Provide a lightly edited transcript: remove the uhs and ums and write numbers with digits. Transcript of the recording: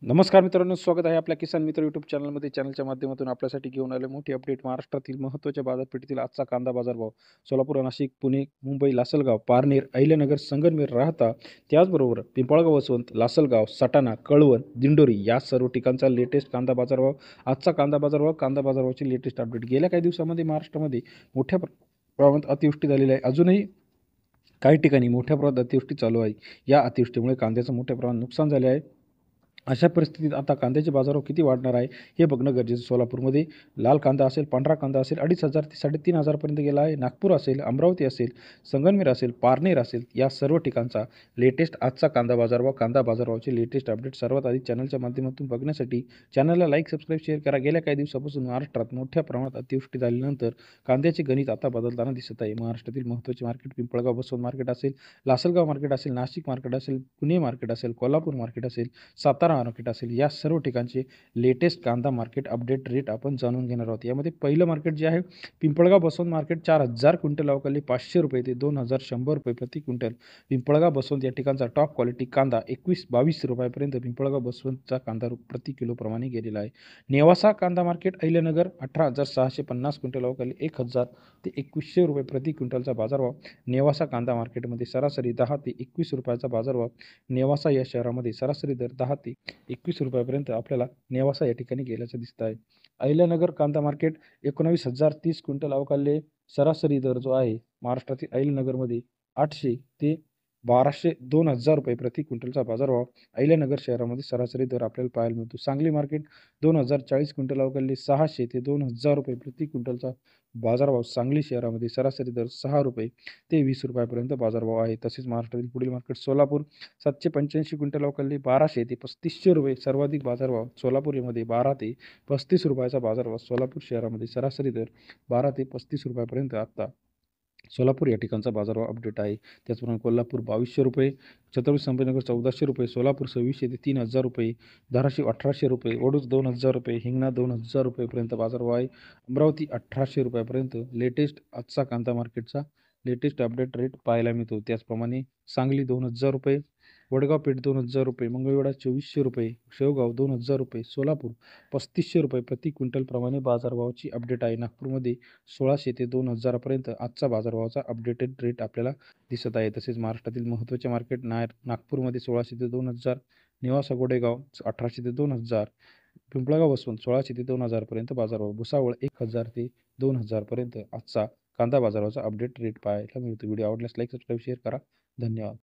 नमस्कार मित्रांनो, स्वागत आहे आपल्या किसान मित्र यूट्यूब चॅनलमध्ये. चॅनलच्या माध्यमातून आपल्यासाठी घेऊन आले मोठी अपडेट. महाराष्ट्रातील महत्त्वाच्या बाजारपेठेतील आजचा कांदा बाजारभाव सोलापूर, नाशिक, पुणे, मुंबई, लासलगाव, पारनेर, अहिल्यानगर, संगमनेर, राहता, त्याचबरोबर पिंपळगाव, वसवंत, लासलगाव, सटाणा, कळवण, दिंडोरी या सर्व ठिकाणचा लेटेस्ट कांदा बाजारभाव. आजचा कांदा बाजारभावाची लेटेस्ट अपडेट. गेल्या काही दिवसामध्ये महाराष्ट्रामध्ये मोठ्या प्रमाणात अतिवृष्टी झालेली आहे. अजूनही काही ठिकाणी मोठ्या प्रमाणात अतिवृष्टी चालू आहे. या अतिवृष्टीमुळे कांद्याचं मोठ्या प्रमाणात नुकसान झाले आहे. अशा परिस्थितीत आता कांद्याचे बाजारभाव किती वाढणार आहे हे बघणं गरजेचं. सोलापूरमध्ये लाल कांदा असेल, पांढरा कांदा असेल 2,500 ते 3,500 पर्यंत गेला आहे. नागपूर असेल, अमरावती असेल, संगमनेर असेल, पारनेर असेल, या सर्व ठिकाणचा लेटेस्ट आजचा कांदा बाजारभावाची लेटेस्ट अपडेट सर्वात आधी चॅनलच्या माध्यमातून बघण्यासाठी चॅनलला लाईक, सबस्क्राईब, शेअर करा. गेल्या काही दिवसापासून महाराष्ट्रात मोठ्या प्रमाणात अतिवृष्टी झाल्यानंतर कांद्याचे गणित आता बदलताना दिसत आहे. महाराष्ट्रातील महत्त्वाचे मार्केट पिंपळगाव, बसवंत मार्केट असेल, लासलगाव मार्केट असेल, नाशिक मार्केट असेल, पुणे मार्केट असेल, कोल्हापूर मार्केट असेल, सातारा मार्केट असेल, या सर्व ठिकाणचे लेटेस्ट कांदा मार्केट अपडेट रेट आपण जाणून घेणार आहोत. यामध्ये पहिलं मार्केट जे आहे पिंपळगाव बसवंत मार्केट 4,000 क्विंटल अवकाली 500 रुपये ते 2,100 रुपये प्रति क्विंटल. पिंपळगाव बसवंत या ठिकाणचा टॉप क्वालिटी कांदा 21-22 रुपयापर्यंत पिंपळगाव बसवंतचा कांदा प्रति किलो प्रमाणे गेलेला आहे. नेवासा कांदा मार्केट अहिल्यानगर 18,650 क्विंटल अवकाली 1,000 ते 2,100 रुपये प्रति क्विंटलचा बाजारभाव. नेवासा कांदा मार्केटमध्ये सरासरी 10 ते 21 रुपयाचा बाजारभाव. नेवासा या शहरामध्ये सरासरी दर 10 ते 21 रुपयापर्यंत आपल्याला नेवासा या ठिकाणी गेल्याचं दिसत आहे. अहिल्यानगर कांदा मार्केट 19,030 क्विंटल अवकाले सरासरी दर जो आहे महाराष्ट्रातील अहिल्यानगरमध्ये 800 ते 2,000 रुपये प्रति क्विंटलचा बाजारभाव अहिल्यानगर शहरामध्ये सरासरी दर आपल्याला पाहायला मिळतो. सांगली मार्केट 2,040 क्विंटल अवकाले 600 ते 2,000 रुपये प्रति क्विंटलचा बाजारभाव. सांगली शहरामध्ये सरासरी दर 6 रुपये ते 20 रुपयापर्यंत बाजारभाव आहे. तसेच महाराष्ट्रातील पुढील मार्केट सोलापूर 785 क्विंटल अवकाली 1,200 ते 3,500 रुपये सर्वाधिक बाजारभाव. सोलापूरमध्ये 12 ते 35 रुपयाचा बाजारभाव. सोलापूर शहरामध्ये सरासरी दर 12 ते 35 रुपयापर्यंत आता सोलापूर या ठिकाणचा बाजारभाव अपडेट आहे. त्याचप्रमाणे कोल्हापूर 2,200 रुपये, छत्रपती संभाजीनगर 1,400 रुपये, सोलापूर 2,600 ते 3,000 रुपये, धाराशिव 1,800 रुपये, ओडूस 2,000 रुपये, हिंगणा 2,000 रुपयेपर्यंत बाजारभाव आहे. अमरावती 1,800 रुपयापर्यंत लेटेस्ट आजचा कांदा मार्केटचा लेटेस्ट अपडेट रेट पाहायला मिळतो. त्याचप्रमाणे सांगली 2,000 रुपये, वडगाव पेठ 2,000 रुपये, मंगळवेढा 2,400 रुपये, शेवगाव 2,000 रुपये, सोलापूर 3,500 रुपये प्रति क्विंटल प्रमाणे बाजारभावाची अपडेट आहे. नागपूरमध्ये 1,600 ते 2,000 पर्यंत आजचा बाजारभावाचा अपडेटेड रेट आपल्याला दिसत आहे. तसेच महाराष्ट्रातील महत्त्वाचे मार्केट नागपूरमध्ये 1,600 ते 2,000, नेवासा गोडेगाव 1,800 ते 2,000, पिंपळगाव बसवंत 1,600 ते 2,000 पर्यंत बाजारभाव. भुसावळ 1,000 ते 2,000 पर्यंत आजचा कांदा बाजाराचा अपडेट रेट पाहायला मिळतो. व्हिडिओ आवडल्यास लाईक, सबस्क्राईब, शेअर करा. धन्यवाद.